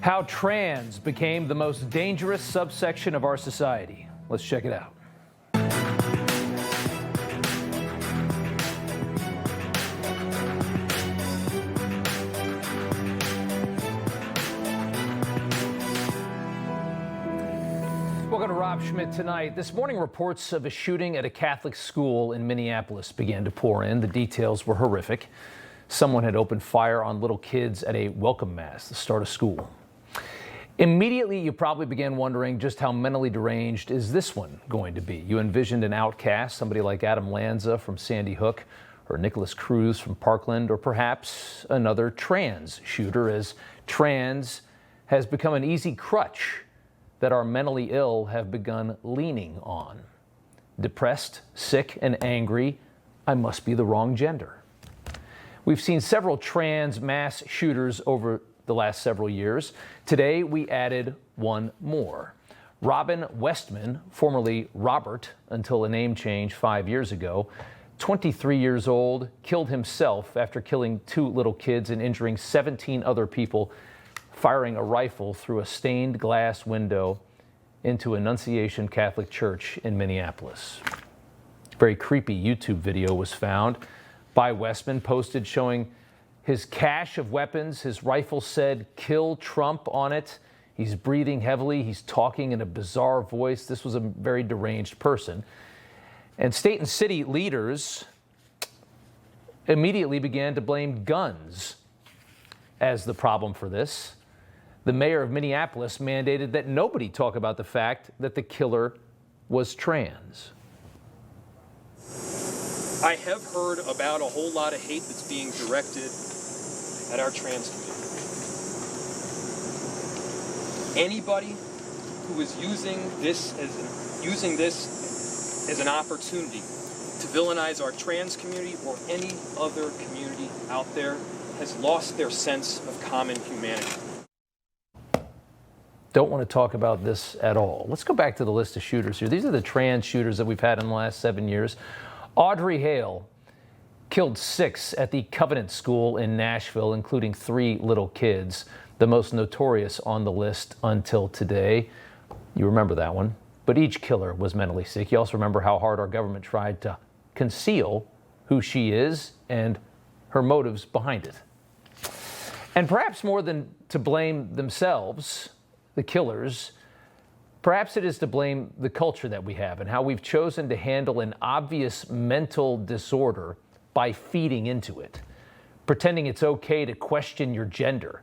How trans became the most dangerous subsection of our society. Let's check it out. Welcome to Rob Schmitt Tonight. This morning, reports of a shooting at a Catholic school in Minneapolis began to pour in. The details were horrific. Someone had opened fire on little kids at a welcome mass, the start of school. Immediately, you probably began wondering just how mentally deranged is this one going to be. You envisioned an outcast, somebody like Adam Lanza from Sandy Hook, or Nicholas Cruz from Parkland, or perhaps another trans shooter, as trans has become an easy crutch that our mentally ill have begun leaning on. Depressed, sick, and angry, I must be the wrong gender. We've seen several trans mass shooters over the last several years. Today, we added one more. Robin Westman, formerly Robert until a name change 5 years ago, 23 years old, killed himself after killing 2 little kids and injuring 17 other people, firing a rifle through a stained glass window into Annunciation Catholic Church in Minneapolis. A very creepy YouTube video was found by Westman, posted showing his cache of weapons. His rifle said, "Kill Trump" on it. He's breathing heavily. He's talking in a bizarre voice. This was a very deranged person. And state and city leaders immediately began to blame guns as the problem for this. The mayor of Minneapolis mandated that nobody talk about the fact that the killer was trans. I have heard about a whole lot of hate that's being directed at our trans community. Anybody who is using this as an opportunity to villainize our trans community or any other community out there has lost their sense of common humanity. Don't want to talk about this at all. Let's go back to the list of shooters here. These are the trans shooters that we've had in the last 7 years. Audrey Hale killed 6 at the Covenant School in Nashville, including 3 little kids, the most notorious on the list until today. You remember that one. But each killer was mentally sick. You also remember how hard our government tried to conceal who she is and her motives behind it. And perhaps more than to blame themselves, the killers, perhaps it is to blame the culture that we have and how we've chosen to handle an obvious mental disorder by feeding into it, pretending it's okay to question your gender,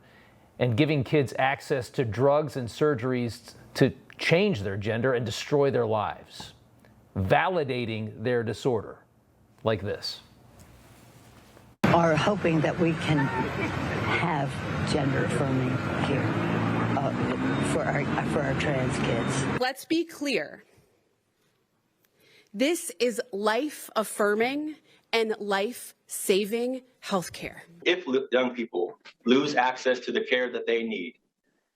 and giving kids access to drugs and surgeries to change their gender and destroy their lives, validating their disorder like this. Are hoping that we can have gender-affirming care for our trans kids. Let's be clear. This is life-affirming and life-saving health care. If young people lose access to the care that they need,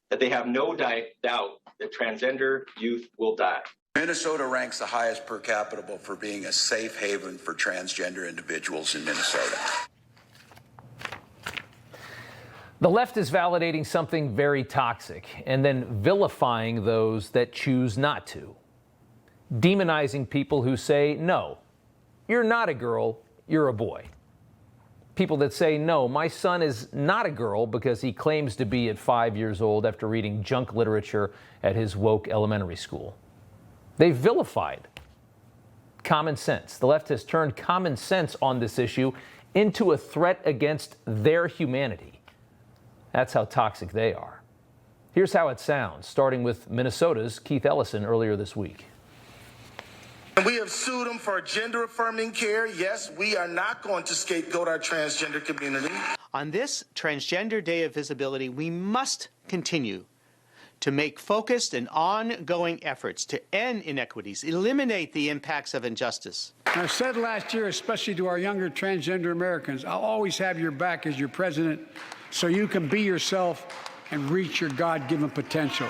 that they have no doubt that transgender youth will die. Minnesota ranks the highest per capita for being a safe haven for transgender individuals in Minnesota. The left is validating something very toxic and then vilifying those that choose not to. Demonizing people who say, no, you're not a girl, you're a boy. People that say, no, my son is not a girl because he claims to be at 5 years old after reading junk literature at his woke elementary school. They vilified common sense. The left has turned common sense on this issue into a threat against their humanity. That's how toxic they are. Here's how it sounds, starting with Minnesota's Keith Ellison earlier this week. And we have sued them for gender-affirming care. Yes, we are not going to scapegoat our transgender community. On this Transgender Day of Visibility, we must continue to make focused and ongoing efforts to end inequities, eliminate the impacts of injustice. I said last year, especially to our younger transgender Americans, I'll always have your back as your president so you can be yourself and reach your God-given potential.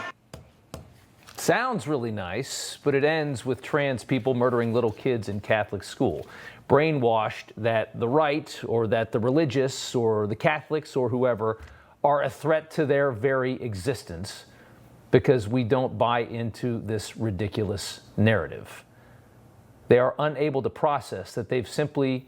Sounds really nice, but it ends with trans people murdering little kids in Catholic school, brainwashed that the right or that the religious or the Catholics or whoever are a threat to their very existence because we don't buy into this ridiculous narrative. They are unable to process that they've simply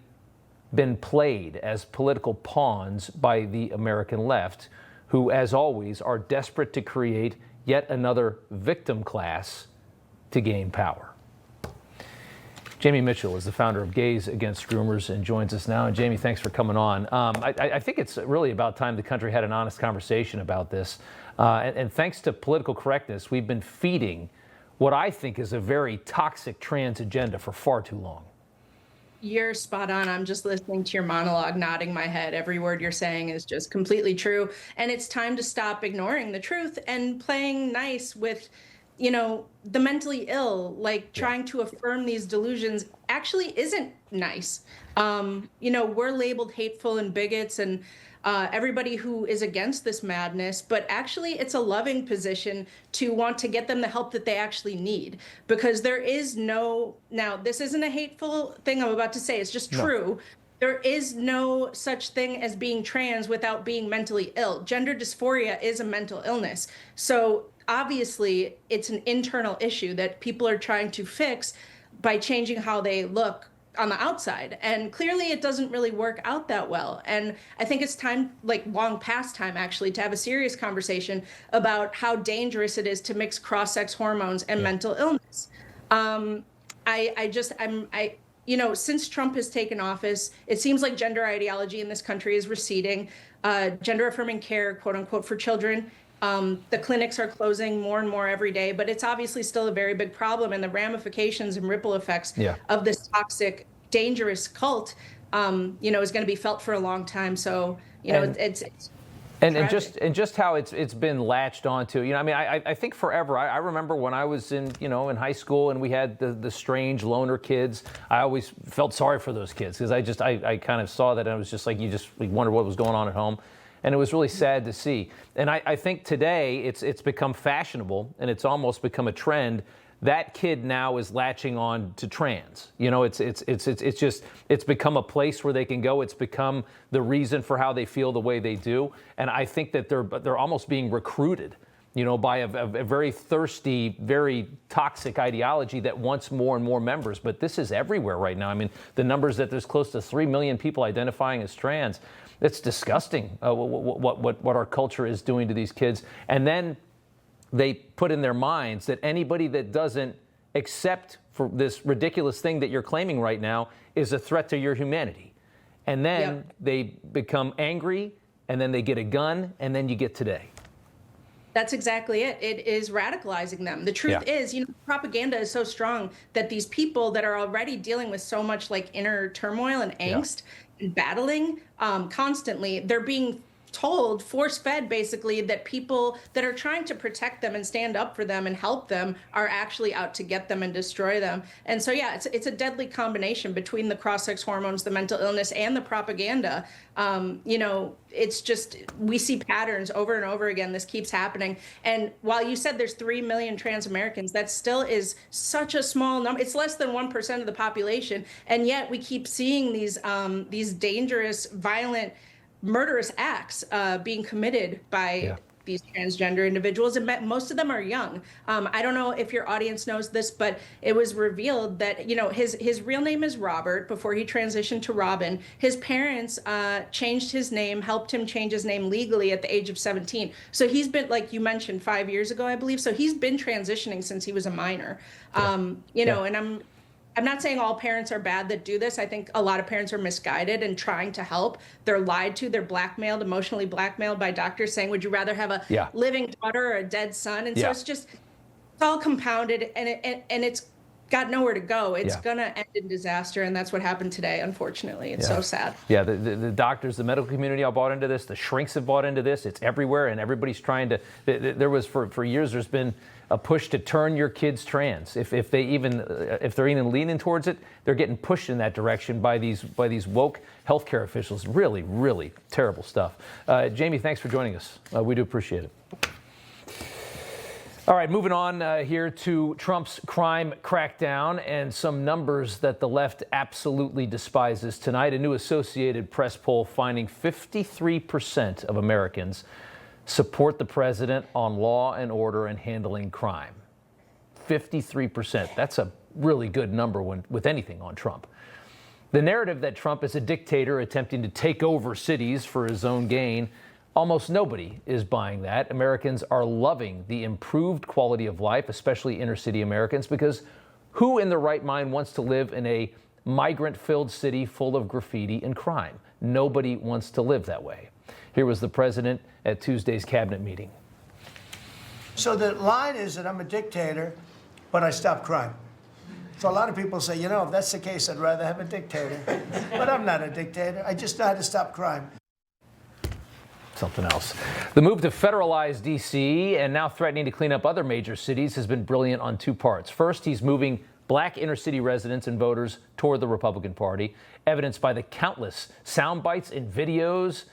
been played as political pawns by the American left, who, as always, are desperate to create yet another victim class to gain power. Jamie Mitchell is the founder of Gays Against Groomers and joins us now. And Jamie, thanks for coming on. I think it's really about time the country had an honest conversation about this. And thanks to political correctness, we've been feeding what I think is a very toxic trans agenda for far too long. You're spot on. I'm just listening to your monologue, nodding my head. Every word you're saying is just completely true. And it's time to stop ignoring the truth and playing nice with, you know, the mentally ill. Like trying to affirm these delusions actually isn't nice. You know, we're labeled hateful and bigots and everybody who is against this madness, but actually it's a loving position to want to get them the help that they actually need, because there is no, now this isn't a hateful thing I'm about to say, it's just true. There is no such thing as being trans without being mentally ill. Gender dysphoria is a mental illness. So obviously it's an internal issue that people are trying to fix by changing how they look on the outside. And clearly it doesn't really work out that well. And I think it's time, like long past time actually, to have a serious conversation about how dangerous it is to mix cross-sex hormones and mental illness. You know, since Trump has taken office, it seems like gender ideology in this country is receding. Gender-affirming care, quote unquote, for children, the clinics are closing more and more every day, but it's obviously still a very big problem, and the ramifications and ripple effects of this toxic, dangerous cult, you know, is going to be felt for a long time. So, you know, it's and just how it's been latched onto. You know, I mean, I think forever. I remember when I was in high school and we had the strange loner kids. I always felt sorry for those kids because I kind of saw that and I was just like, you wonder what was going on at home. And it was really sad to see. And I think today it's become fashionable and it's almost become a trend. That kid now is latching on to trans. You know, it's become a place where they can go. It's become the reason for how they feel the way they do. And I think that they're almost being recruited, you know, by a very thirsty, very toxic ideology that wants more and more members. But this is everywhere right now. I mean, the numbers that there's close to 3 million people identifying as trans. It's disgusting what our culture is doing to these kids. And then they put in their minds that anybody that doesn't accept for this ridiculous thing that you're claiming right now is a threat to your humanity. And then they become angry, and then they get a gun, and then you get today. That's exactly it. It is radicalizing them. The truth is, you know, propaganda is so strong that these people that are already dealing with so much like inner turmoil and angst and battling constantly, they're being told, force-fed basically, that people that are trying to protect them and stand up for them and help them are actually out to get them and destroy them. And so, yeah, it's a deadly combination between the cross-sex hormones, the mental illness, and the propaganda. You know, it's just, we see patterns over and over again. This keeps happening. And while you said there's 3 million trans Americans, that still is such a small number. It's less than 1% of the population. And yet we keep seeing these dangerous, violent, murderous acts being committed by these transgender individuals, and most of them are young. I don't know if your audience knows this, but it was revealed that, you know, his real name is Robert before he transitioned to Robin. His parents changed his name, helped him change his name legally at the age of 17. So he's been, like you mentioned, 5 years ago, I believe. So he's been transitioning since he was a minor. You know, and I'm not saying all parents are bad that do this. I think a lot of parents are misguided and trying to help. They're lied to. They're blackmailed, emotionally blackmailed by doctors saying, would you rather have a living daughter or a dead son? And so it's all compounded, and it's got nowhere to go. It's going to end in disaster, and that's what happened today, unfortunately. It's so sad. Yeah, the doctors, the medical community all bought into this. The shrinks have bought into this. It's everywhere, and everybody's trying to. There was, for years, there's been a push to turn your kids trans. If they're even leaning towards it, they're getting pushed in that direction by these woke healthcare officials. Really, really terrible stuff. Jamie, thanks for joining us. We do appreciate it. All right, moving on here to Trump's crime crackdown and some numbers that the left absolutely despises tonight. A new Associated Press poll finding 53% of Americans support the president on law and order and handling crime. 53%. That's a really good number with anything on Trump. The narrative that Trump is a dictator attempting to take over cities for his own gain, almost nobody is buying that. Americans are loving the improved quality of life, especially inner city Americans, because who in their right mind wants to live in a migrant-filled city full of graffiti and crime? Nobody wants to live that way. Here was the president at Tuesday's cabinet meeting. So the line is that I'm a dictator, but I stop crime. So a lot of people say, you know, if that's the case, I'd rather have a dictator. But I'm not a dictator. I just know how to stop crime. Something else. The move to federalize D.C. and now threatening to clean up other major cities has been brilliant on two parts. First, he's moving black inner city residents and voters toward the Republican Party, evidenced by the countless sound bites and videos,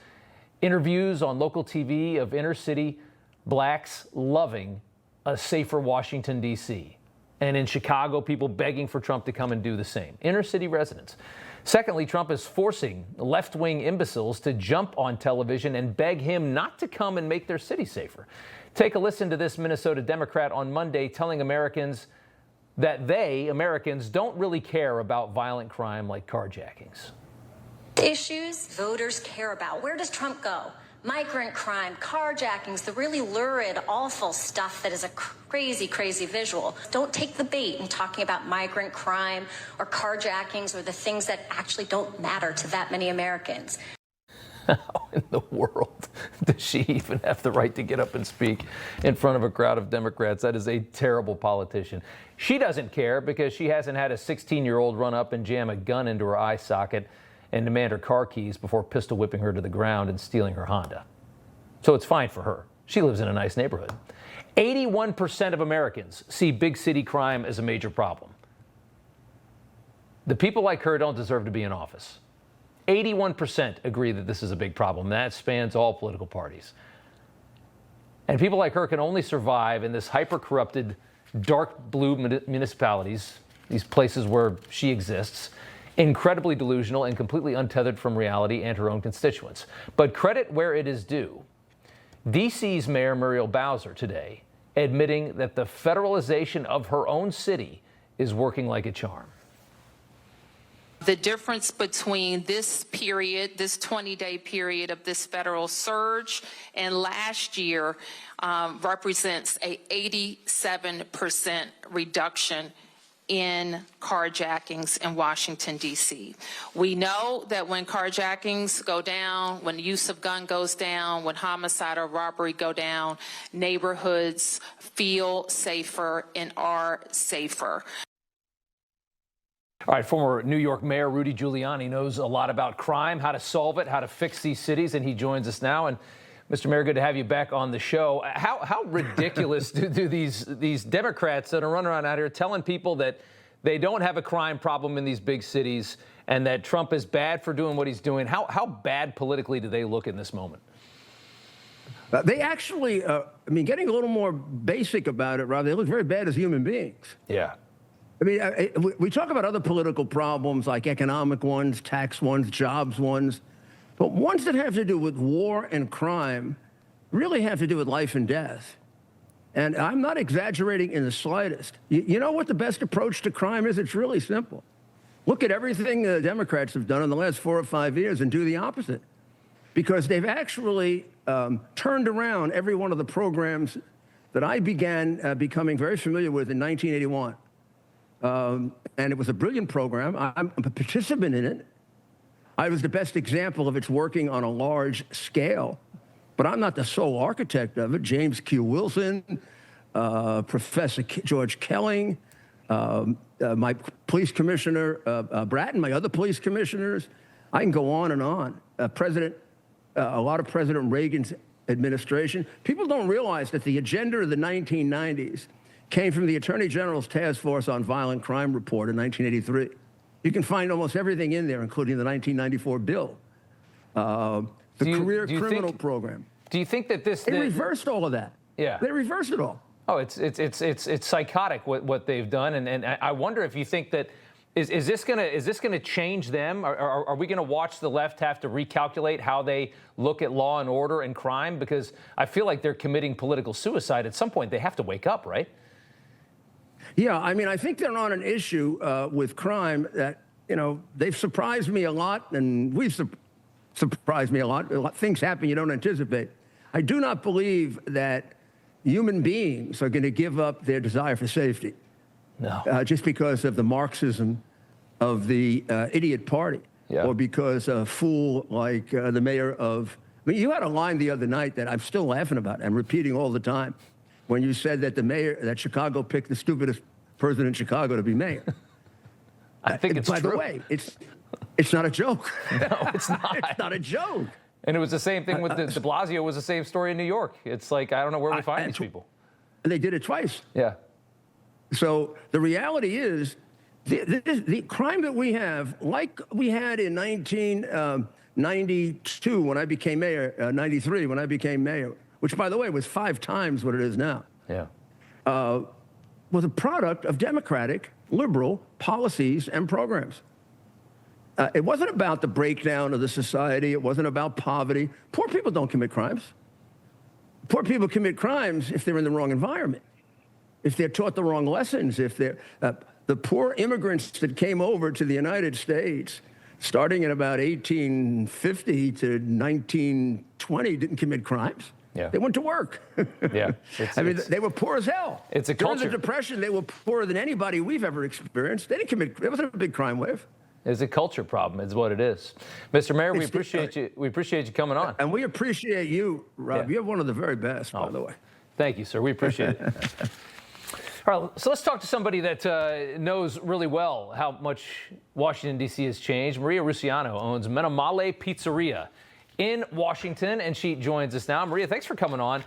interviews on local TV of inner city blacks loving a safer Washington, D.C. And in Chicago, people begging for Trump to come and do the same. Inner city residents. Secondly, Trump is forcing left-wing imbeciles to jump on television and beg him not to come and make their city safer. Take a listen to this Minnesota Democrat on Monday telling Americans that they, Americans, don't really care about violent crime like carjackings. Issues voters care about. Where does Trump go? Migrant crime, carjackings, the really lurid, awful stuff that is a crazy, crazy visual. Don't take the bait in talking about migrant crime or carjackings or the things that actually don't matter to that many Americans. How in the world does she even have the right to get up and speak in front of a crowd of Democrats? That is a terrible politician. She doesn't care because she hasn't had a 16-year-old run up and jam a gun into her eye socket and demand her car keys before pistol whipping her to the ground and stealing her Honda. So it's fine for her. She lives in a nice neighborhood. 81% of Americans see big city crime as a major problem. The people like her don't deserve to be in office. 81% agree that this is a big problem. That spans all political parties. And people like her can only survive in this hyper-corrupted, dark blue municipalities, these places where she exists, incredibly delusional and completely untethered from reality and her own constituents. But credit where it is due. D.C.'s Mayor Muriel Bowser today admitting that the federalization of her own city is working like a charm. The difference between this period, this 20-day period of this federal surge and last year represents a 87% reduction in carjackings in Washington, D.C. We know that when carjackings go down, when the use of gun goes down, when homicide or robbery go down, neighborhoods feel safer and are safer. All right, former New York Mayor Rudy Giuliani knows a lot about crime, how to solve it, how to fix these cities, and he joins us now. And Mr. Mayor, good to have you back on the show. How ridiculous do these Democrats that are running around out here telling people that they don't have a crime problem in these big cities and that Trump is bad for doing what he's doing? How bad politically do they look in this moment? They actually, getting a little more basic about it, Rob, they look very bad as human beings. Yeah. I mean, we talk about other political problems like economic ones, tax ones, jobs ones, but ones that have to do with war and crime really have to do with life and death. And I'm not exaggerating in the slightest. You know what the best approach to crime is? It's really simple. Look at everything the Democrats have done in the last 4 or 5 years and do the opposite. Because they've actually turned around every one of the programs that I began becoming very familiar with in 1981. And it was a brilliant program. I'm a participant in it. I was the best example of its working on a large scale, but I'm not the sole architect of it. James Q. Wilson, Professor George Kelling, my police commissioner, Bratton, my other police commissioners. I can go on and on. A lot of President Reagan's administration. People don't realize that the agenda of the 1990s came from the Attorney General's Task Force on Violent Crime report in 1983. You can find almost everything in there, including the 1994 bill, the career criminal program. Do you think that They reversed all of that. Yeah. They reversed it all. Oh, it's psychotic what they've done, and I wonder if you think that is this gonna change them? Are we gonna watch the left have to recalculate how they look at law and order and crime? Because I feel like they're committing political suicide. At some point, they have to wake up, right? Yeah, I mean, I think they're on an issue with crime that, you know, they've surprised me a lot, and we've surprised me a lot. Things happen you don't anticipate. I do not believe that human beings are going to give up their desire for safety. No. Just because of the Marxism of the idiot party. Yeah. Or because a fool like the mayor of... I mean, you had a line the other night that I'm still laughing about and repeating all the time when you said that the mayor, that Chicago picked the stupidest person in Chicago to be mayor. I think it's true. By the way, it's not a joke. No, it's not. It's not a joke. And it was the same thing with de Blasio. Was the same story in New York. It's like, I don't know where we find these people. And they did it twice. Yeah. So the reality is, the crime that we have, like we had in 1992 when I became mayor, 93 when I became mayor, which, by the way, was 5 times what it is now. Yeah. Was a product of democratic, liberal policies and programs. It wasn't about the breakdown of the society. It wasn't about poverty. Poor people don't commit crimes. Poor people commit crimes if they're in the wrong environment, if they're taught the wrong lessons, if they're... the poor immigrants that came over to the United States, starting in about 1850 to 1920, didn't commit crimes. Yeah. They went to work. Yeah. I mean, they were poor as hell. It's a culture. During the Depression, they were poorer than anybody we've ever experienced. They didn't commit... It wasn't a big crime wave. It's a culture problem, is what it is. Mr. Mayor, we appreciate you. We appreciate you coming on. And we appreciate you, Rob. Yeah. You're one of the very best, by the way. Thank you, sir. We appreciate it. All right, so let's talk to somebody that knows really well how much Washington, D.C. has changed. Maria Rusciano owns Menomale Pizzeria in Washington, and she joins us now. Maria, thanks for coming on.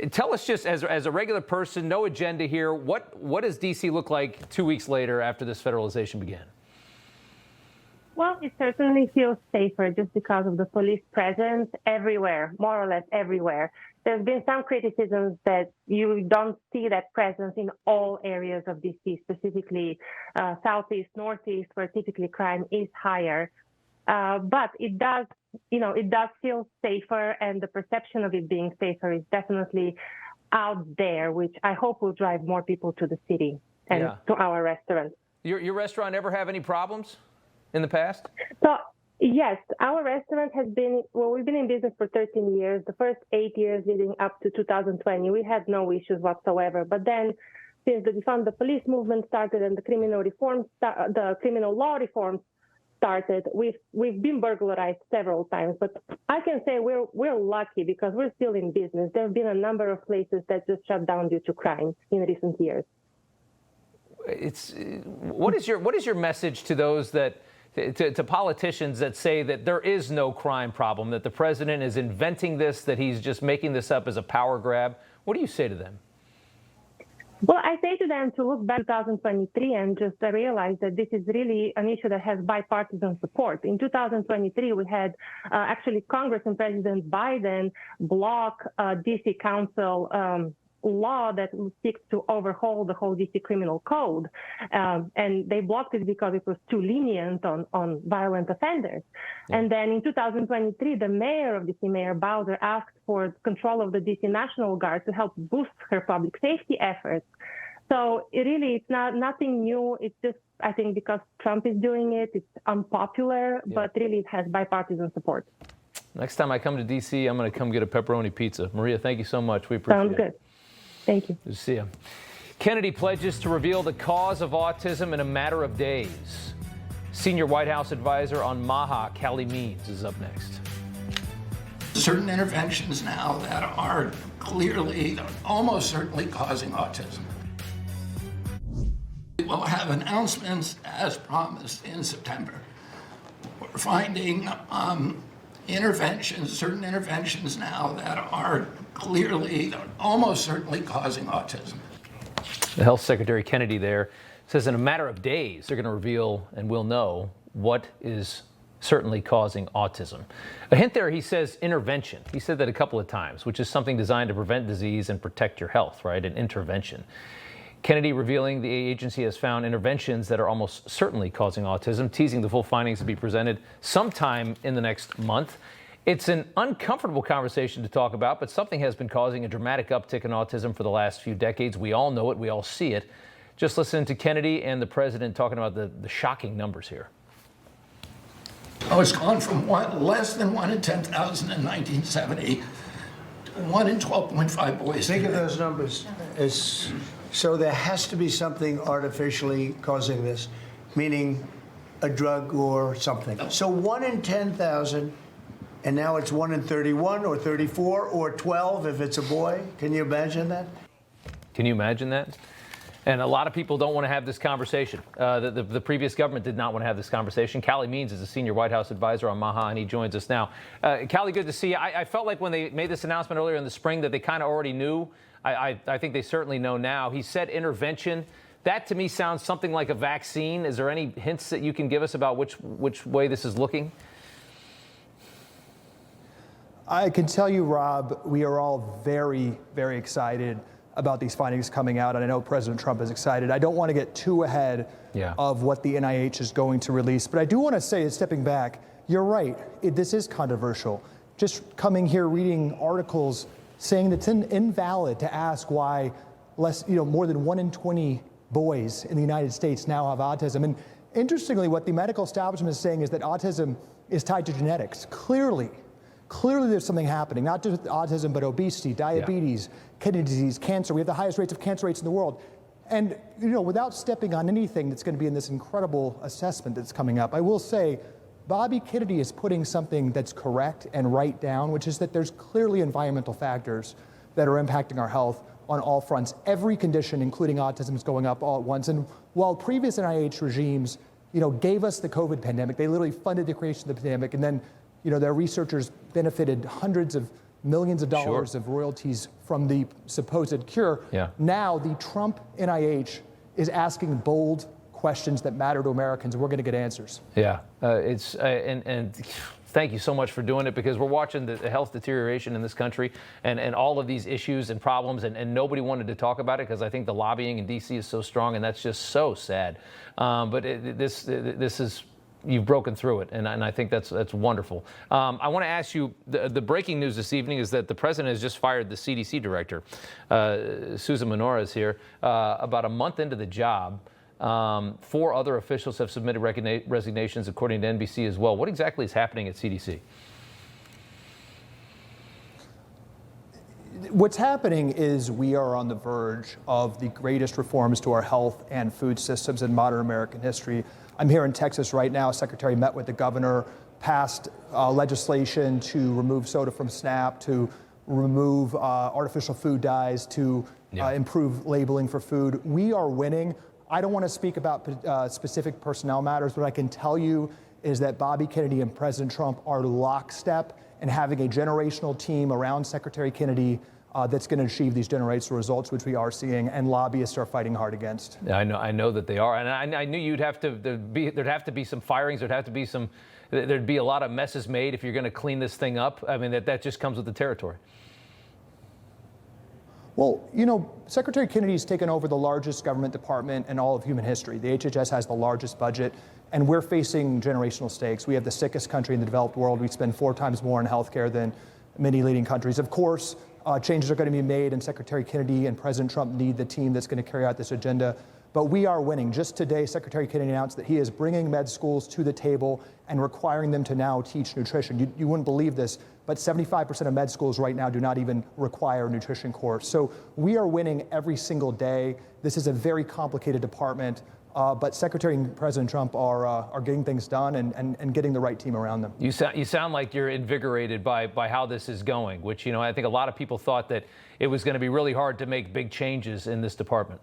Tell us just, as a regular person, no agenda here, what does D.C. look like 2 weeks later after this federalization began? Well, it certainly feels safer just because of the police presence everywhere, more or less everywhere. There's been some criticisms that you don't see that presence in all areas of D.C., specifically southeast, northeast, where typically crime is higher. But it does, it does feel safer, and the perception of it being safer is definitely out there, which I hope will drive more people to the city and to our restaurants. Your restaurant ever have any problems in the past? So, yes, our restaurant has been, we've been in business for 13 years. The first 8 years leading up to 2020, we had no issues whatsoever. But then, since the defund the police movement started and the criminal law reforms started, we've been burglarized several times. But I can say we're lucky because we're still in business. There have been a number of places that just shut down due to crime in recent years. What is your message to those that? To politicians that say that there is no crime problem, that the president is inventing this, that he's just making this up as a power grab. What do you say to them? Well, I say to them to look back to 2023 and just realize that this is really an issue that has bipartisan support. In 2023, we had actually Congress and President Biden block D.C. Council law that seeks to overhaul the whole D.C. criminal code. And they blocked it because it was too lenient on violent offenders. Yeah. And then in 2023, the mayor of D.C., Mayor Bowser, asked for control of the D.C. National Guard to help boost her public safety efforts. So it's nothing new. It's just, I think, because Trump is doing it, it's unpopular, but really it has bipartisan support. Next time I come to D.C., I'm going to come get a pepperoni pizza. Maria, thank you so much. We appreciate it. Sounds good. Thank you. Good to see you. Kennedy pledges to reveal the cause of autism in a matter of days. Senior White House advisor on MAHA, Callie Means, is up next. Certain interventions now that are clearly, almost certainly causing autism. We'll have announcements as promised in September. We're finding certain interventions now that are clearly, almost certainly causing autism. The Health Secretary Kennedy there says in a matter of days, they're going to reveal and we'll know what is certainly causing autism. A hint there, he says intervention. He said that a couple of times, which is something designed to prevent disease and protect your health, right? An intervention. Kennedy revealing the agency has found interventions that are almost certainly causing autism, teasing the full findings to be presented sometime in the next month. It's an uncomfortable conversation to talk about, but something has been causing a dramatic uptick in autism for the last few decades. We all know it. We all see it. Just listen to Kennedy and the president talking about the shocking numbers here. Oh, it's gone from less than 1 in 10,000 in 1970 to 1 in 12.5 boys. Think of those numbers. So there has to be something artificially causing this, meaning a drug or something. So 1 in 10,000, and now it's 1 in 31 or 34 or 12 if it's a boy. Can you imagine that? Can you imagine that? And a lot of people don't want to have this conversation. The previous government did not want to have this conversation. Callie Means is a senior White House advisor on MAHA, and he joins us now. Callie, good to see you. I felt like when they made this announcement earlier in the spring that they kind of already knew. I think they certainly know now. He said intervention. That to me sounds something like a vaccine. Is there any hints that you can give us about which way this is looking? I can tell you, Rob, we are all very, very excited about these findings coming out, and I know President Trump is excited. I don't want to get too ahead of what the NIH is going to release, but I do want to say, stepping back, you're right, this is controversial. Just coming here reading articles saying that it's invalid to ask why more than 1 in 20 boys in the United States now have autism. And interestingly, what the medical establishment is saying is that autism is tied to genetics. Clearly there's something happening, not just autism, but obesity, diabetes, kidney disease, cancer. We have the highest rates of cancer rates in the world. And, without stepping on anything that's going to be in this incredible assessment that's coming up, I will say Bobby Kennedy is putting something that's correct and right down, which is that there's clearly environmental factors that are impacting our health on all fronts. Every condition, including autism, is going up all at once. And while previous NIH regimes, gave us the COVID pandemic, they literally funded the creation of the pandemic, and then their researchers benefited hundreds of millions of dollars of royalties from the supposed cure. Now the Trump NIH is asking bold questions that matter to Americans, and we're going to get answers. And thank you so much for doing it, because we're watching the health deterioration in this country and all of these issues and problems, and nobody wanted to talk about it because I think the lobbying in D.C. is so strong, and that's just so sad. But this is. You've broken through it, and I think that's wonderful. I want to ask you, the breaking news this evening is that the president has just fired the CDC director. Susan Menorah is here. About a month into the job, 4 other officials have submitted resignations, according to NBC as well. What exactly is happening at CDC? What's happening is we are on the verge of the greatest reforms to our health and food systems in modern American history. I'm here in Texas right now. Secretary met with the governor, passed legislation to remove soda from SNAP, to remove artificial food dyes, to improve labeling for food. We are winning. I don't want to speak about specific personnel matters. What I can tell you is that Bobby Kennedy and President Trump are lockstep in having a generational team around Secretary Kennedy that's going to achieve these generational results, which we are seeing, and lobbyists are fighting hard against. I know that they are, and I knew there'd have to be some firings, there'd be a lot of messes made if you're going to clean this thing up. I mean, that just comes with the territory. Well, Secretary Kennedy's taken over the largest government department in all of human history. The HHS has the largest budget, and we're facing generational stakes. We have the sickest country in the developed world. We spend 4 times more on healthcare than many leading countries. Of course, changes are going to be made, and Secretary Kennedy and President Trump need the team that's going to carry out this agenda. But we are winning. Just today, Secretary Kennedy announced that he is bringing med schools to the table and requiring them to now teach nutrition. You wouldn't believe this, but 75% of med schools right now do not even require a nutrition course. So we are winning every single day. This is a very complicated department. But Secretary and President Trump are getting things done and getting the right team around them. You sound like you're invigorated by how this is going, which, I think a lot of people thought that it was going to be really hard to make big changes in this department.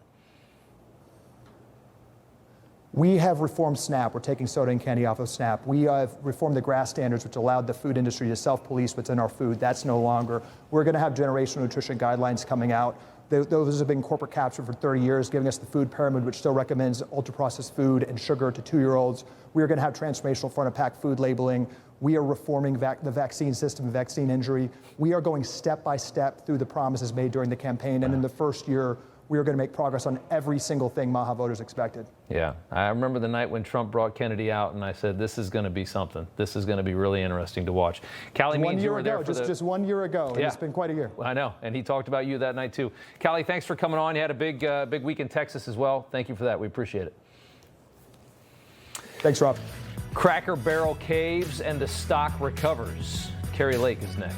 We have reformed SNAP. We're taking soda and candy off of SNAP. We have reformed the GRAS standards, which allowed the food industry to self-police what's in our food. That's no longer. We're going to have generational nutrition guidelines coming out. Those have been corporate captured for 30 years, giving us the food pyramid, which still recommends ultra-processed food and sugar to 2-year-olds. We are going to have transformational front-of-pack food labeling. We are reforming the vaccine system, vaccine injury. We are going step by step through the promises made during the campaign. And in the first year, we are going to make progress on every single thing Maha voters expected. Yeah, I remember the night when Trump brought Kennedy out, and I said, this is going to be something. This is going to be really interesting to watch. Callie Means, you were there for just 1 year ago, and yeah. It's been quite a year. I know, and he talked about you that night too. Callie, thanks for coming on. You had a big week in Texas as well. Thank you for that. We appreciate it. Thanks, Rob. Cracker Barrel caves and the stock recovers. Carrie Lake is next.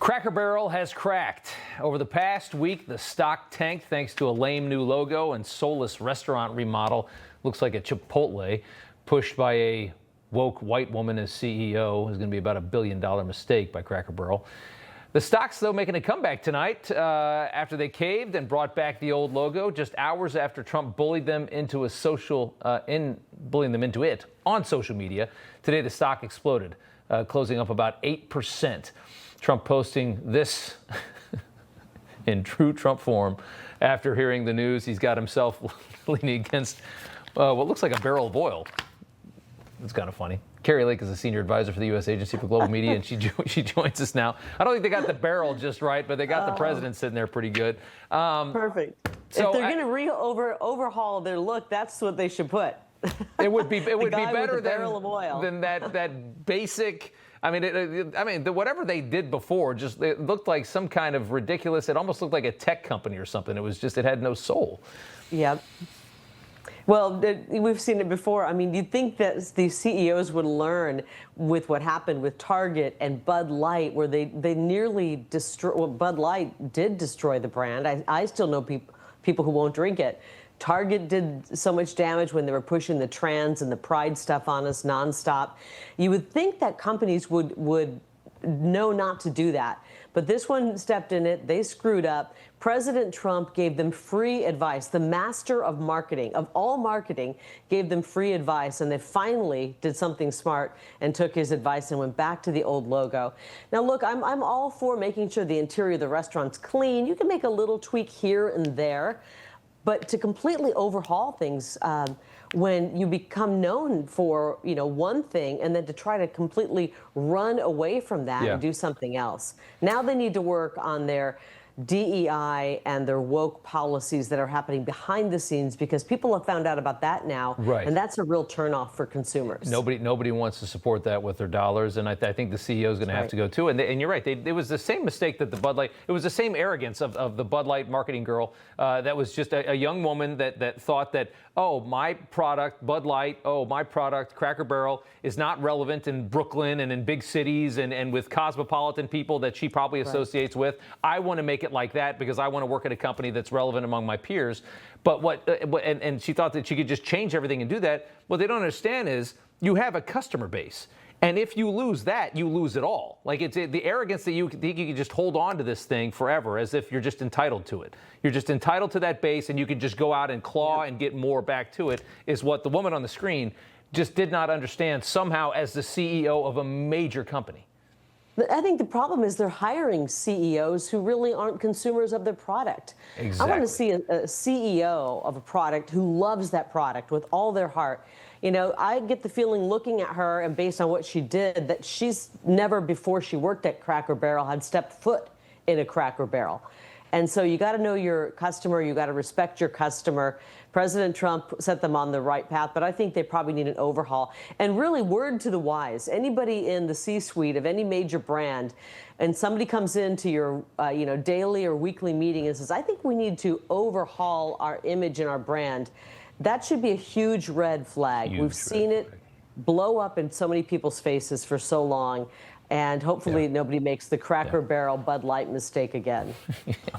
Cracker Barrel has cracked. Over the past week, the stock tanked thanks to a lame new logo and soulless restaurant remodel. Looks like a Chipotle, pushed by a woke white woman as CEO. Is going to be about $1 billion mistake by Cracker Barrel. The stock's, though, making a comeback tonight after they caved and brought back the old logo just hours after Trump bullied them into bullying them into it on social media. Today, the stock exploded, closing up about 8%. Trump posting this in true Trump form after hearing the news. He's got himself leaning against what looks like a barrel of oil. It's kind of funny. Carrie Lake is a senior advisor for the U.S. Agency for Global Media, and she joins us now. I don't think they got the barrel just right, but they got the president sitting there pretty good. Perfect. So if they're going to overhaul their look, that's what they should put. It would be better than that basic. I mean, whatever they did before, it looked like some kind of ridiculous. It almost looked like a tech company or something. It had no soul. Yeah. Well, we've seen it before. I mean, you'd think that the CEOs would learn with what happened with Target and Bud Light, where they nearly destroy. Well, Bud Light did destroy the brand. I still know people who won't drink it. Target did so much damage when they were pushing the trans and the pride stuff on us nonstop. You would think that companies would know not to do that. But this one stepped in it. They screwed up. President Trump gave them free advice. The master of marketing, of all marketing, gave them free advice. And they finally did something smart and took his advice and went back to the old logo. Now, look, I'm all for making sure the interior of the restaurant's clean. You can make a little tweak here and there. But to completely overhaul things when you become known for, one thing, and then to try to completely run away from that and do something else. Now they need to work on their DEI and their woke policies that are happening behind the scenes, because people have found out about that now, and that's a real turnoff for consumers. Nobody wants to support that with their dollars, and I think the CEO is going to have to go too. And you're right, it was the same mistake that the Bud Light. It was the same arrogance of the Bud Light marketing girl that was just a young woman that thought that, oh, my product, Bud Light, oh, my product, Cracker Barrel, is not relevant in Brooklyn and in big cities and with cosmopolitan people that she probably associates with. I want to make it like that because I want to work at a company that's relevant among my peers. But and she thought that she could just change everything and do that. What they don't understand is you have a customer base. And if you lose that, you lose it all. Like it's the arrogance that you think you can just hold on to this thing forever as if you're just entitled to it. You're just entitled to that base and you can just go out and claw and get more back to it, is what the woman on the screen just did not understand somehow as the CEO of a major company. I think the problem is they're hiring CEOs who really aren't consumers of their product. Exactly. I want to see a CEO of a product who loves that product with all their heart. I get the feeling looking at her and based on what she did that she's never before she worked at Cracker Barrel had stepped foot in a Cracker Barrel. And so you got to know your customer. You got to respect your customer. President Trump set them on the right path, but I think they probably need an overhaul. And really, word to the wise, anybody in the C-suite of any major brand, and somebody comes into your daily or weekly meeting and says, I think we need to overhaul our image and our brand, that should be a huge red flag. We've seen it blow up in so many people's faces for so long. And hopefully nobody makes the Cracker Barrel Bud Light mistake again.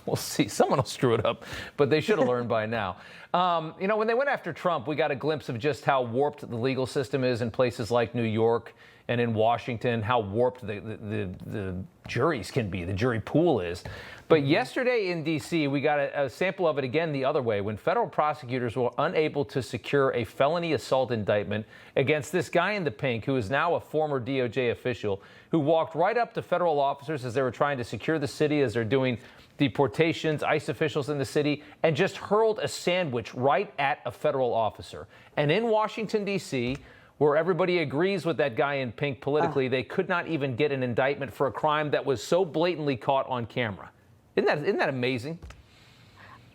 We'll see. Someone will screw it up, but they should have learned by now. When they went after Trump, we got a glimpse of just how warped the legal system is in places like New York and in Washington, how warped the juries can be, the jury pool is. But yesterday in D.C., we got a sample of it again the other way, when federal prosecutors were unable to secure a felony assault indictment against this guy in the pink, who is now a former DOJ official, who walked right up to federal officers as they were trying to secure the city, as they're doing deportations, ICE officials in the city, and just hurled a sandwich right at a federal officer. And in Washington, D.C., where everybody agrees with that guy in pink politically, they could not even get an indictment for a crime that was so blatantly caught on camera. Isn't that amazing?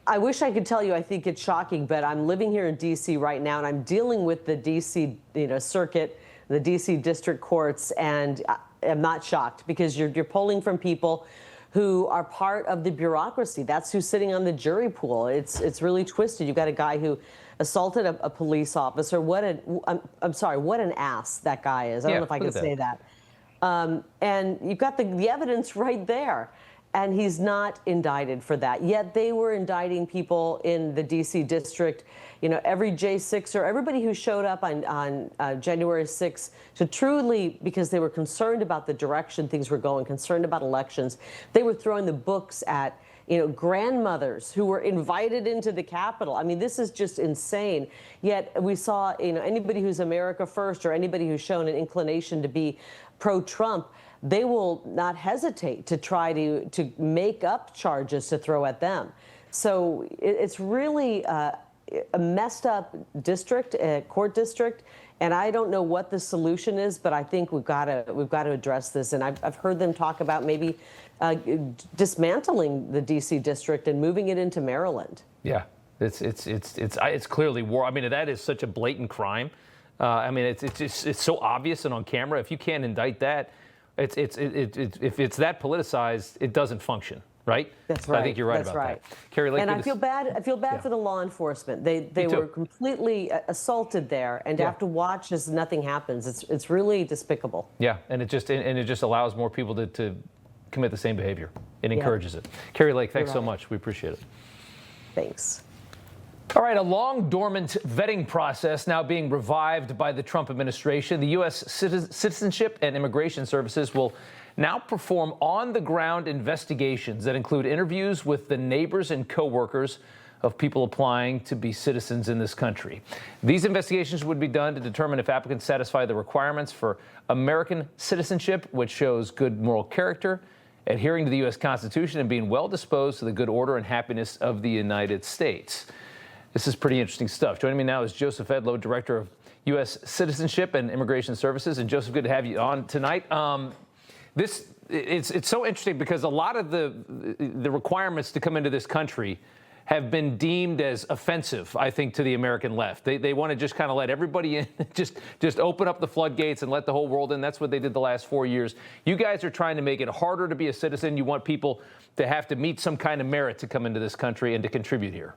I wish I could tell you I think it's shocking, but I'm living here in D.C. right now, and I'm dealing with the D.C. circuit, the D.C. district courts, and I'm not shocked, because you're pulling from people who are part of the bureaucracy. That's who's sitting on the jury pool. It's really twisted. You've got a guy who assaulted a police officer. I'm sorry, what an ass that guy is. I don't know if I can say that. And you've got the evidence right there. And he's not indicted for that. Yet they were indicting people in the D.C. district, every J6er, everybody who showed up on January 6th to truly, because they were concerned about the direction things were going, concerned about elections. They were throwing the books at, grandmothers who were invited into the Capitol. I mean, this is just insane. Yet we saw, anybody who's America First, or anybody who's shown an inclination to be pro-Trump, they will not hesitate to try to make up charges to throw at them. So it's really a messed up district, court district, and I don't know what the solution is, but I think we've got to address this. And I've heard them talk about maybe dismantling the D.C. district and moving it into Maryland. Yeah, it's clearly war. I mean, that is such a blatant crime. I mean, it's so obvious and on camera. If you can't indict that, if it's that politicized, it doesn't function, right? That's right. I think you're right about that. Carrie Lake, and I feel bad for the law enforcement. They were completely assaulted there, and to have to watch as nothing happens. It's really despicable. Yeah, and it just allows more people to commit the same behavior. It encourages it. Carrie Lake, thanks so much. We appreciate it. Thanks. All right, a long dormant vetting process now being revived by the Trump administration. The U.S. Citizenship and Immigration Services will now perform on-the-ground investigations that include interviews with the neighbors and coworkers of people applying to be citizens in this country. These investigations would be done to determine if applicants satisfy the requirements for American citizenship, which shows good moral character, adhering to the U.S. Constitution, and being well disposed to the good order and happiness of the United States. This is pretty interesting stuff. Joining me now is Joseph Edlow, Director of U.S. Citizenship and Immigration Services. And Joseph, good to have you on tonight. It's so interesting because a lot of the requirements to come into this country have been deemed as offensive, I think, to the American left. They want to just kind of let everybody in, just open up the floodgates and let the whole world in. That's what they did the last 4 years. You guys are trying to make it harder to be a citizen. You want people to have to meet some kind of merit to come into this country and to contribute here.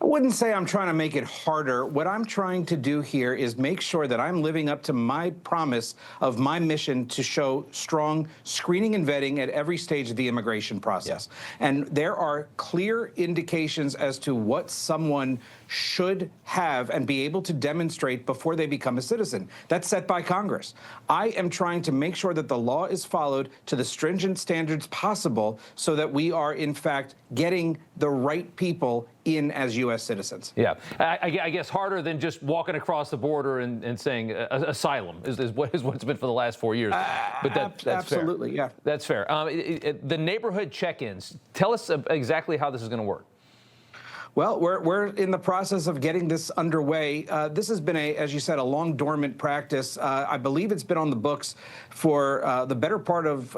I wouldn't say I'm trying to make it harder. What I'm trying to do here is make sure that I'm living up to my promise of my mission to show strong screening and vetting at every stage of the immigration process. Yeah. And there are clear indications as to what someone should have and be able to demonstrate before they become a citizen. That's set by Congress. I am trying to make sure that the law is followed to the stringent standards possible so that we are, in fact, getting the right people in as U.S. citizens. Yeah, I guess harder than just walking across the border and saying asylum is what's been for the last 4 years. But that's absolutely fair. Yeah. That's fair. The neighborhood check-ins. Tell us exactly how this is going to work. Well, we're in the process of getting this underway. This has been, as you said, a long dormant practice. I believe it's been on the books for the better part of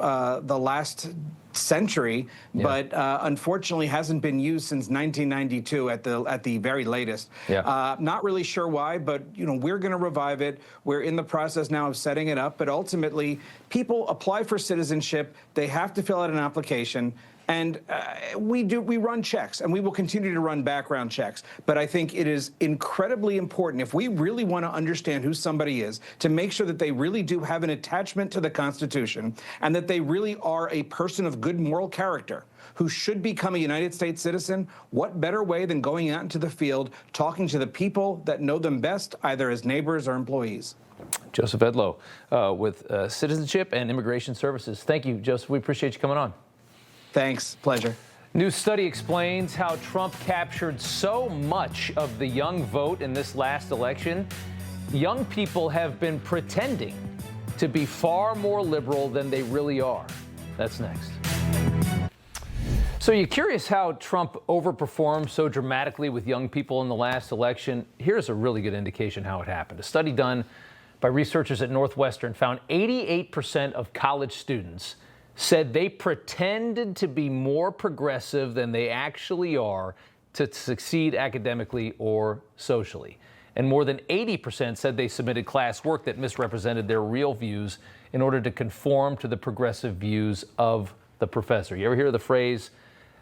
the last century, but unfortunately hasn't been used since 1992 at the very latest. Yeah. Not really sure why, but we're going to revive it. We're in the process now of setting it up. But ultimately, people apply for citizenship. They have to fill out an application. And we run checks, and we will continue to run background checks. But I think it is incredibly important, if we really want to understand who somebody is, to make sure that they really do have an attachment to the Constitution and that they really are a person of good moral character who should become a United States citizen. What better way than going out into the field, talking to the people that know them best, either as neighbors or employees? Joseph Edlow with Citizenship and Immigration Services. Thank you, Joseph. We appreciate you coming on. Thanks. Pleasure. New study explains how Trump captured so much of the young vote in this last election. Young people have been pretending to be far more liberal than they really are. That's next. So you're curious how Trump overperformed so dramatically with young people in the last election? Here's a really good indication how it happened. A study done by researchers at Northwestern found 88% of college students said they pretended to be more progressive than they actually are to succeed academically or socially. And more than 80% said they submitted classwork that misrepresented their real views in order to conform to the progressive views of the professor. You ever hear the phrase,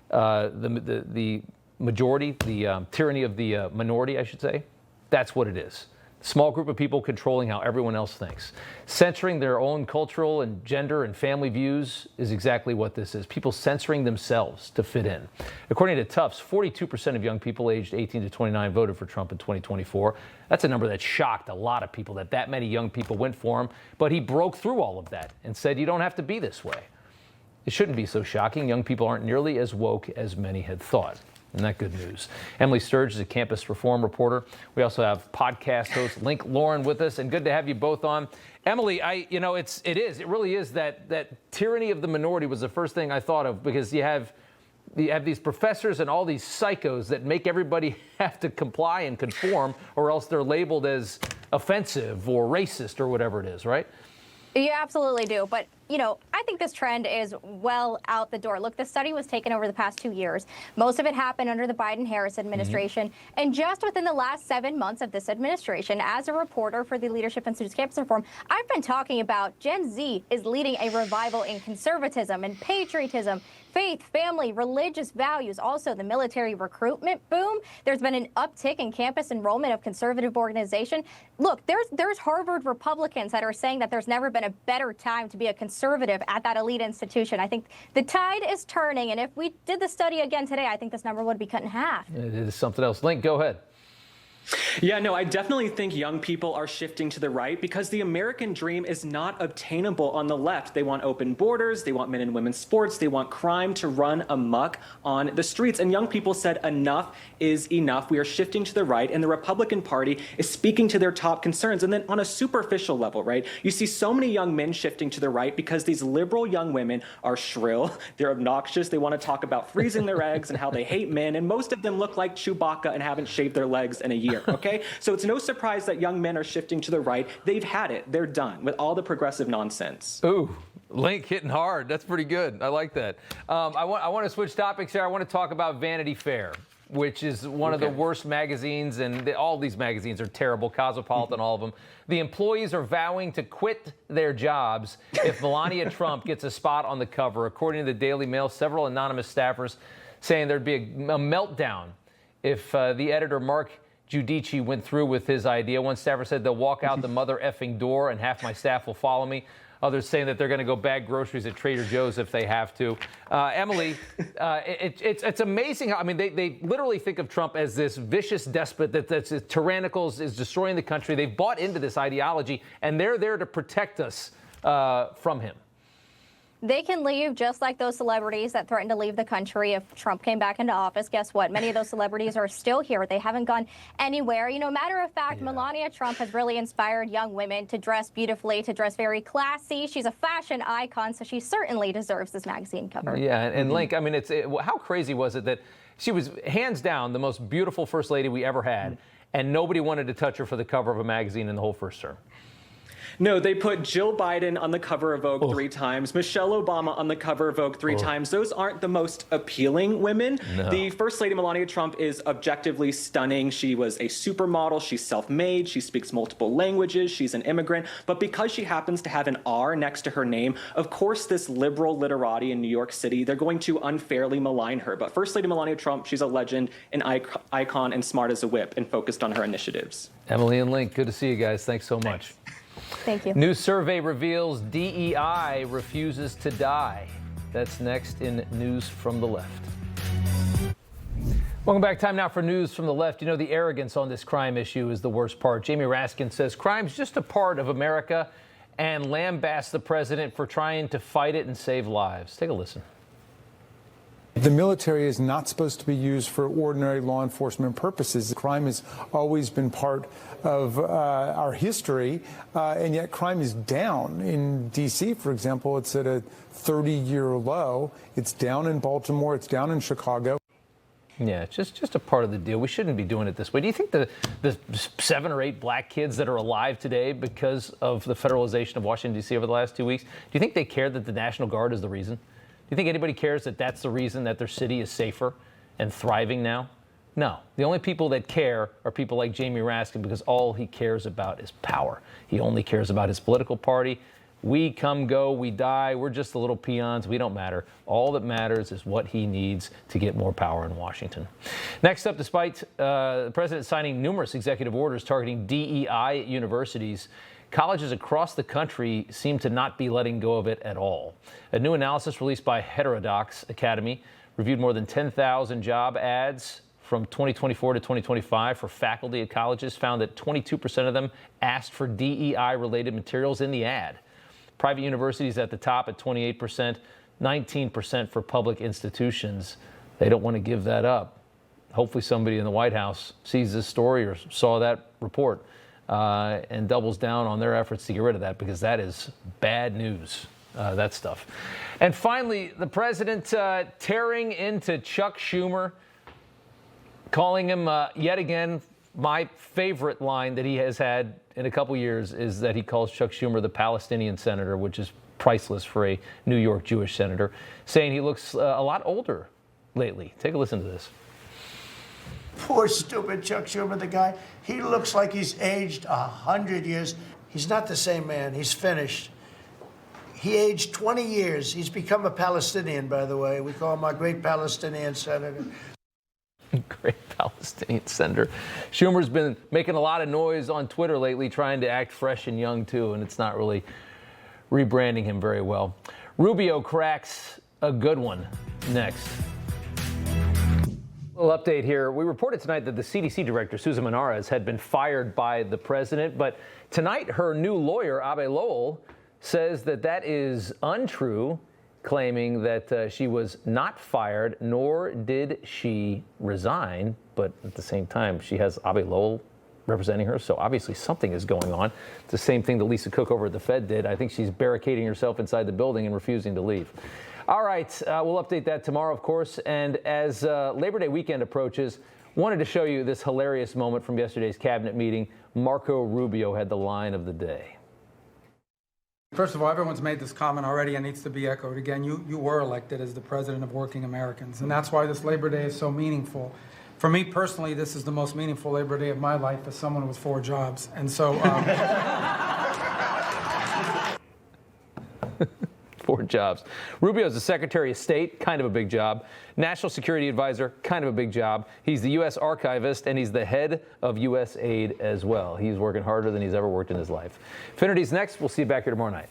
the majority, the tyranny of the minority, I should say? That's what it is. Small group of people controlling how everyone else thinks. Censoring their own cultural and gender and family views is exactly what this is. People censoring themselves to fit in. According to Tufts, 42% of young people aged 18 to 29 voted for Trump in 2024. That's a number that shocked a lot of people, that many young people went for him. But he broke through all of that and said, you don't have to be this way. It shouldn't be so shocking. Young people aren't nearly as woke as many had thought. Isn't that good news? Emily Sturge is a campus reform reporter. We also have podcast host Link Lauren with us, and good to have you both on. Emily, it really is that tyranny of the minority was the first thing I thought of, because you have these professors and all these psychos that make everybody have to comply and conform, or else they're labeled as offensive or racist or whatever it is, right? You absolutely do. But, I think this trend is well out the door. Look, this study was taken over the past 2 years. Most of it happened under the Biden-Harris administration. Mm-hmm. And just within the last 7 months of this administration, as a reporter for the Leadership Institute's Campus Reform, I've been talking about Gen Z is leading a revival in conservatism and patriotism, faith, family, religious values, also the military recruitment boom. There's been an uptick in campus enrollment of conservative organization. Look, there's Harvard Republicans that are saying that there's never been a better time to be a conservative at that elite institution. I think the tide is turning, and if we did the study again today, I think this number would be cut in half. It is something else. Link, go ahead. Yeah, no, I definitely think young people are shifting to the right because the American dream is not obtainable on the left. They want open borders, they want men and women's sports, they want crime to run amok on the streets. And young people said enough is enough. We are shifting to the right, and the Republican Party is speaking to their top concerns. And then on a superficial level, right, you see so many young men shifting to the right because these liberal young women are shrill, they're obnoxious, they want to talk about freezing their eggs and how they hate men, and most of them look like Chewbacca and haven't shaved their legs in a year. Okay, so it's no surprise that young men are shifting to the right. They've had it. They're done with all the progressive nonsense. Ooh, Link hitting hard. That's pretty good. I like that. I want to switch topics here. I want to talk about Vanity Fair, which is one of the worst magazines, and all these magazines are terrible, Cosmopolitan, all of them. The employees are vowing to quit their jobs if Melania Trump gets a spot on the cover. According to the Daily Mail, several anonymous staffers saying there'd be a meltdown if the editor, Mark Giudice, went through with his idea. One staffer said they'll walk out the mother effing door and half my staff will follow me. Others saying that they're going to go bag groceries at Trader Joe's if they have to. Emily, it's amazing how, they literally think of Trump as this vicious despot that's tyrannical, is destroying the country. They've bought into this ideology, and they're there to protect us from him. They can leave just like those celebrities that threatened to leave the country if Trump came back into office. Guess what? Many of those celebrities are still here. They haven't gone anywhere. Matter of fact, Melania Trump has really inspired young women to dress beautifully, to dress very classy. She's a fashion icon, so she certainly deserves this magazine cover. Yeah, and Link, how crazy was it that she was hands down the most beautiful first lady we ever had, and nobody wanted to touch her for the cover of a magazine in the whole first term? No, they put Jill Biden on the cover of Vogue 3 times, Michelle Obama on the cover of Vogue 3 times. Those aren't the most appealing women. No. The First Lady Melania Trump is objectively stunning. She was a supermodel. She's self-made. She speaks multiple languages. She's an immigrant. But because she happens to have an R next to her name, of course, this liberal literati in New York City, they're going to unfairly malign her. But First Lady Melania Trump, she's a legend, an icon, and smart as a whip, and focused on her initiatives. Emily and Link, good to see you guys. Thanks so much. Thank you. New survey reveals DEI refuses to die. That's next in News from the Left. Welcome back. Time now for news from the left. You know, the arrogance on this crime issue is the worst part. Jamie Raskin says crime's just a part of America and lambasts the president for trying to fight it and save lives. Take a listen. The military is not supposed to be used for ordinary law enforcement purposes. Crime has always been part of our history, and yet crime is down. In D.C., for example, it's at a 30-year low. It's down in Baltimore. It's down in Chicago. Yeah, it's just a part of the deal. We shouldn't be doing it this way. Do you think the 7 or 8 black kids that are alive today because of the federalization of Washington, D.C. over the last 2 weeks, do you think they care that the National Guard is the reason? Do you think anybody cares that that's the reason that their city is safer and thriving now? No. The only people that care are people like Jamie Raskin, because all he cares about is power. He only cares about his political party. We come, go, we die. We're just the little peons. We don't matter. All that matters is what he needs to get more power in Washington. Next up, despite the president signing numerous executive orders targeting DEI at universities, colleges across the country seem to not be letting go of it at all. A new analysis released by Heterodox Academy reviewed more than 10,000 job ads from 2024 to 2025 for faculty at colleges, found that 22% of them asked for DEI-related materials in the ad. Private universities at the top at 28%, 19% for public institutions. They don't want to give that up. Hopefully somebody in the White House sees this story or saw that report and doubles down on their efforts to get rid of that, because that is bad news, that stuff. And finally, the president tearing into Chuck Schumer, calling him yet again. My favorite line that he has had in a couple years is that he calls Chuck Schumer the Palestinian senator, which is priceless for a New York Jewish senator, saying he looks a lot older lately. Take a listen to this. Poor stupid Chuck Schumer, the guy. He looks like he's aged 100 years. He's not the same man. He's finished. He aged 20 years. He's become a Palestinian, by the way. We call him our great Palestinian senator. Great Palestinian senator. Schumer's been making a lot of noise on Twitter lately, trying to act fresh and young, too, and it's not really rebranding him very well. Rubio cracks a good one next. A little update here. We reported tonight that the CDC director, Susan Menares, had been fired by the president, but tonight her new lawyer, Abe Lowell, says that that is untrue, claiming that she was not fired, nor did she resign. But at the same time, she has Abe Lowell representing her, so obviously something is going on. It's the same thing that Lisa Cook over at the Fed did. I think she's barricading herself inside the building and refusing to leave. All right, we'll update that tomorrow, of course. And as Labor Day weekend approaches, wanted to show you this hilarious moment from yesterday's cabinet meeting. Marco Rubio had the line of the day. First of all, everyone's made this comment already and needs to be echoed again. You were elected as the president of working Americans, and that's why this Labor Day is so meaningful. For me personally, this is the most meaningful Labor Day of my life as someone with 4 jobs. And so... 4 jobs. Rubio's the Secretary of State, kind of a big job. National Security Advisor, kind of a big job. He's the U.S. Archivist, and he's the head of U.S. Aid as well. He's working harder than he's ever worked in his life. Infinity's next. We'll see you back here tomorrow night.